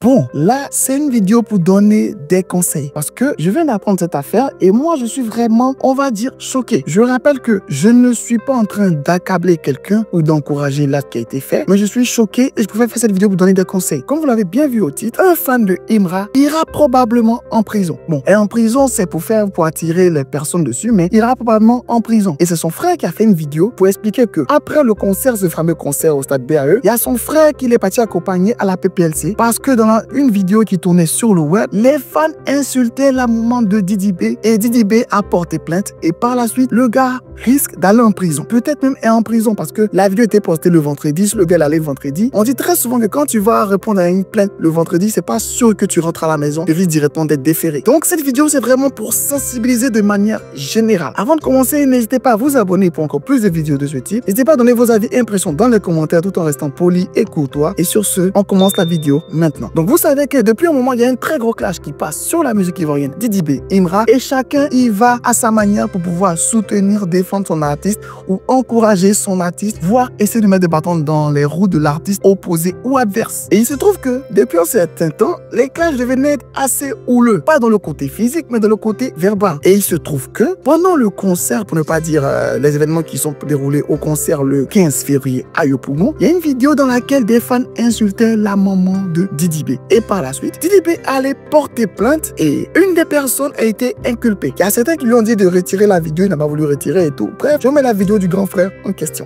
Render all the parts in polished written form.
Bon, là, c'est une vidéo pour donner des conseils parce que je viens d'apprendre cette affaire et moi, je suis vraiment, on va dire, choqué. Je rappelle que je ne suis pas en train d'accabler quelqu'un ou d'encourager l'acte qui a été fait, mais je suis choqué et je préfère faire cette vidéo pour donner des conseils. Comme vous l'avez bien vu au titre, un fan de Imra ira probablement en prison. Bon, et en prison, c'est pour attirer les personnes dessus, mais il ira probablement en prison. Et c'est son frère qui a fait une vidéo pour expliquer que après le concert, ce fameux concert au stade BAE, il y a son frère qui l'est parti accompagner à la PPLC parce que dans une vidéo qui tournait sur le web, les fans insultaient la maman de Didi B et Didi B a porté plainte et par la suite, le gars risque d'aller en prison. Peut-être même est en prison parce que la vidéo était postée le vendredi, le gars allait le vendredi. On dit très souvent que quand tu vas répondre à une plainte le vendredi, c'est pas sûr que tu rentres à la maison, tu risques directement d'être déféré. Donc cette vidéo, c'est vraiment pour sensibiliser de manière générale. Avant de commencer, n'hésitez pas à vous abonner pour encore plus de vidéos de ce type. N'hésitez pas à donner vos avis et impressions dans les commentaires tout en restant poli et courtois. Et sur ce, on commence la vidéo maintenant. Donc vous savez que depuis un moment, il y a un très gros clash qui passe sur la musique ivoirienne, Didi B, Imra, et chacun y va à sa manière pour pouvoir soutenir, défendre son artiste ou encourager son artiste, voire essayer de mettre des bâtons dans les roues de l'artiste opposé ou adverse. Et il se trouve que depuis un certain temps, les clashs devenaient assez houleux, pas dans le côté physique, mais dans le côté verbal. Et il se trouve que pendant le concert, pour ne pas dire les événements qui sont déroulés au concert le 15 février à Yopougon, il y a une vidéo dans laquelle des fans insultaient la maman de Didi B. Et par la suite, Didi B allait porter plainte et une des personnes a été inculpée. Il y a certains qui lui ont dit de retirer la vidéo, il n'a pas voulu retirer et tout. Bref, je mets la vidéo du grand frère en question.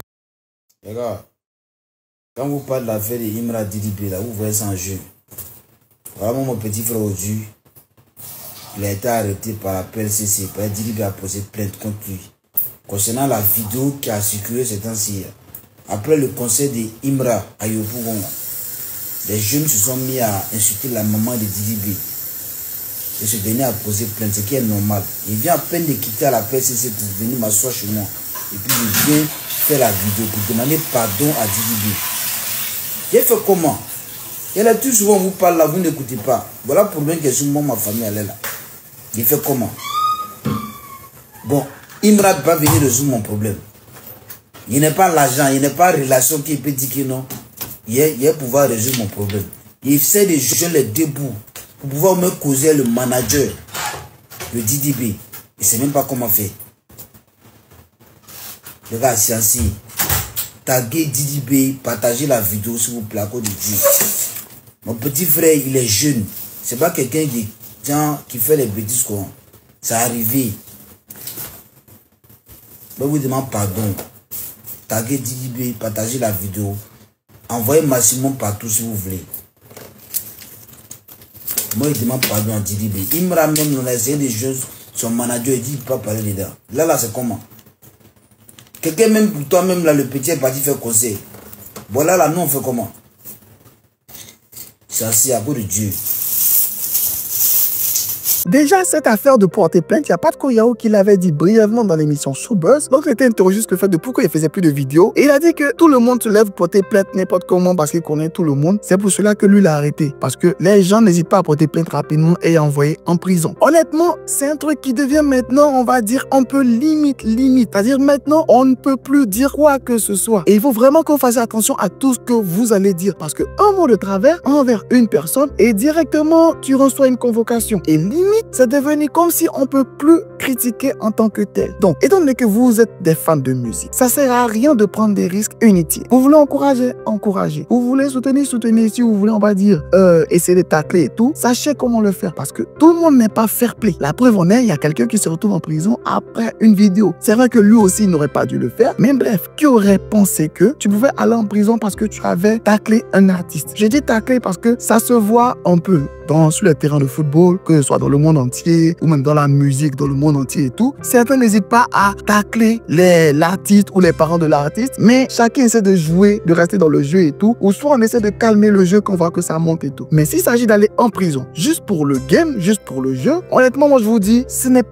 Les gars, quand vous parlez de l'affaire de Imra Didi B, là, vous voyez ça en jeu. Vraiment, mon petit frère aujourd'hui, il a été arrêté par la PLCC. Didi B a posé plainte contre lui. Concernant la vidéo qui a circulé ces temps-ci, après le concert de Imra à Yopougon, les jeunes se sont mis à insulter la maman de Didi B. Et ce dernier a posé plainte, ce qui est normal. Il vient à peine de quitter à la PLCC pour venir m'asseoir chez moi. Et puis il vient faire la vidéo pour demander pardon à Didi B. J'ai fait comment? Et là, tout souvent, on vous parle là, vous n'écoutez pas. Voilà pour une question, moi, ma famille, elle est là. J'ai fait comment? Bon, Imra ne peut pas venir résoudre mon problème. Il n'est pas l'argent, il n'est pas la relation qui peut dire que non. Il est pouvoir résoudre mon problème. Il essaie de juger les deux bouts pour pouvoir me causer le manager de Didi B. Il ne sait même pas comment faire. Les gars, c'est ainsi. Taguez Didi B, partagez la vidéo s'il vous plaît, à cause de Dieu. Mon petit frère, il est jeune. C'est pas quelqu'un qui fait les bêtises quoi. C'est arrivé. Je vous demande pardon. Taguez Didi B, partagez la vidéo. Envoyez maximum partout si vous voulez. Moi, je demande pardon à Didi B. Imra même, on a essayé des choses. Son manager, il dit qu'il ne peut pas parler dedans. Là, c'est comment? Quelqu'un même pour toi-même, là, le petit est parti faire conseil. Bon, là, nous, on fait comment? C'est assez à cause de Dieu. Déjà, cette affaire de porter plainte, il y a Pat Koyao qui l'avait dit brièvement dans l'émission Showbuzz. Donc, il était interrogé sur le fait de pourquoi il faisait plus de vidéos. Et il a dit que tout le monde se lève pour porter plainte n'importe comment parce qu'il connaît tout le monde. C'est pour cela que lui l'a arrêté. Parce que les gens n'hésitent pas à porter plainte rapidement et à envoyer en prison. Honnêtement, c'est un truc qui devient maintenant, on va dire, un peu limite. C'est-à-dire maintenant, on ne peut plus dire quoi que ce soit. Et il faut vraiment qu'on fasse attention à tout ce que vous allez dire. Parce que un mot de travers envers une personne et directement, tu reçois une convocation. Et limite, c'est devenu comme si on ne peut plus critiquer en tant que tel. Donc, étant donné que vous êtes des fans de musique, ça ne sert à rien de prendre des risques inutiles. Vous voulez encourager, encouragez. Vous voulez soutenir, soutenez. Si vous voulez, on va dire, essayer de tacler et tout, sachez comment le faire parce que tout le monde n'est pas fair play. La preuve en est, il y a quelqu'un qui se retrouve en prison après une vidéo. C'est vrai que lui aussi n'aurait pas dû le faire, mais bref, qui aurait pensé que tu pouvais aller en prison parce que tu avais taclé un artiste? J'ai dit tacler parce que ça se voit un peu sur les terrains de football, que ce soit dans le monde entier ou même dans la musique, dans le monde entier et tout. Certains n'hésitent pas à tacler l'artiste ou les parents de l'artiste, mais chacun essaie de jouer, de rester dans le jeu et tout, ou soit on essaie de calmer le jeu quand on voit que ça monte et tout. Mais s'il s'agit d'aller en prison, juste pour le game, juste pour le jeu, honnêtement, moi je vous dis,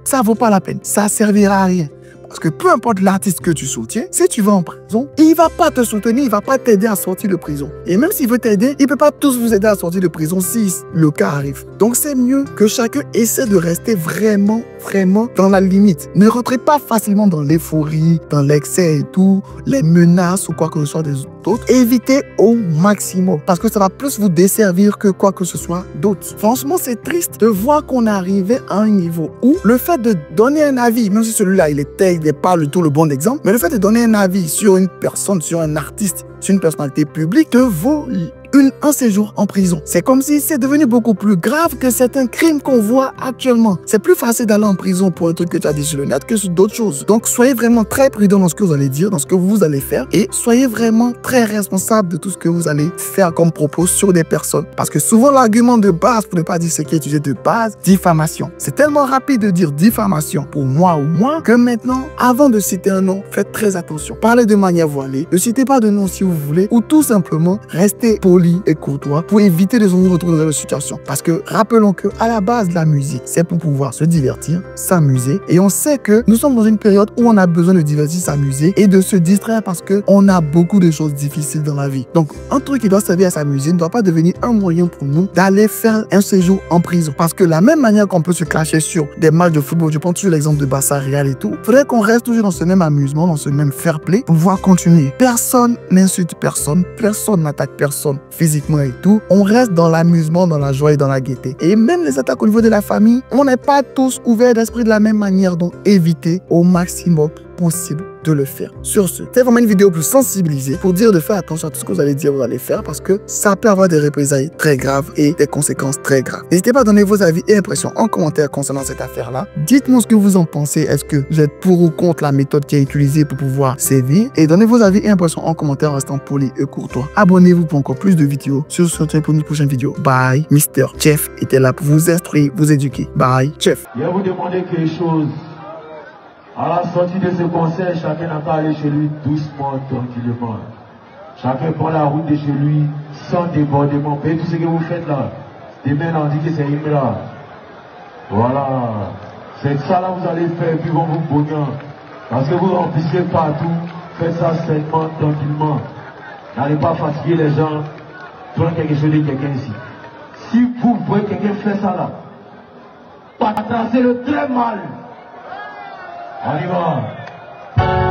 ça vaut pas la peine. Ça servira à rien. Parce que peu importe l'artiste que tu soutiens, si tu vas en prison, il ne va pas te soutenir, il ne va pas t'aider à sortir de prison. Et même s'il veut t'aider, il ne peut pas tous vous aider à sortir de prison si le cas arrive. Donc c'est mieux que chacun essaie de rester vraiment dans la limite. Ne rentrez pas facilement dans l'euphorie, dans l'excès et tout, les menaces ou quoi que ce soit des autres. Évitez au maximum parce que ça va plus vous desservir que quoi que ce soit d'autre. Franchement, c'est triste de voir qu'on est arrivé à un niveau où le fait de donner un avis, même si celui-là, il n'est pas du tout le bon exemple, mais le fait de donner un avis sur une personne, sur un artiste, sur une personnalité publique, te vaut un séjour en prison. C'est comme si c'est devenu beaucoup plus grave que certains crimes qu'on voit actuellement. C'est plus facile d'aller en prison pour un truc que tu as dit sur le net que sur d'autres choses. Donc, soyez vraiment très prudent dans ce que vous allez dire, dans ce que vous allez faire et soyez vraiment très responsable de tout ce que vous allez faire comme propos sur des personnes. Parce que souvent, l'argument de base, pour ne pas dire ce qui est utilisé de base, diffamation. C'est tellement rapide de dire diffamation pour moi ou moi que maintenant, avant de citer un nom, faites très attention. Parlez de manière voilée, ne citez pas de nom si vous voulez ou tout simplement restez poli et courtois pour éviter de se retrouver dans la situation. Parce que rappelons que à la base de la musique, c'est pour pouvoir se divertir, s'amuser. Et on sait que nous sommes dans une période où on a besoin de divertir, s'amuser et de se distraire parce que on a beaucoup de choses difficiles dans la vie. Donc, un truc qui doit servir à s'amuser ne doit pas devenir un moyen pour nous d'aller faire un séjour en prison. Parce que la même manière qu'on peut se clasher sur des matchs de football, je prends toujours l'exemple de Barça Real et tout, il faudrait qu'on reste toujours dans ce même amusement, dans ce même fair play pour pouvoir continuer. Personne n'insulte personne, personne n'attaque personne physiquement et tout. On reste dans l'amusement, dans la joie et dans la gaieté. Et même les attaques au niveau de la famille, on n'est pas tous ouverts d'esprit de la même manière. Donc, évitez au maximum possible de le faire. Sur ce, c'est vraiment une vidéo plus sensibilisée pour dire de faire attention à tout ce que vous allez dire, vous allez faire parce que ça peut avoir des représailles très graves et des conséquences très graves. N'hésitez pas à donner vos avis et impressions en commentaire concernant cette affaire-là. Dites-moi ce que vous en pensez. Est-ce que vous êtes pour ou contre la méthode qui est utilisée pour pouvoir sévir? Et donnez vos avis et impressions en commentaire en restant poli et courtois. Abonnez-vous pour encore plus de vidéos. Sur ce, pour une prochaine vidéo. Bye. Mr. Chef était là pour vous instruire, vous éduquer. Bye. Chef. Je vais vous demander quelque chose. À la sortie de ce concert, chacun n'a pas allé chez lui doucement, tranquillement. Chacun prend la route de chez lui sans débordement. Voyez tout ce que vous faites là. Demain, on dit que c'est Imra. Voilà. C'est ça là vous allez faire, puis vont vous bonheur. Parce que vous remplissez partout. Faites ça sainement, tranquillement. N'allez pas fatiguer les gens. Prenez quelque chose de quelqu'un ici. Si vous voyez quelqu'un faire ça là, partagez-le très mal. On y va.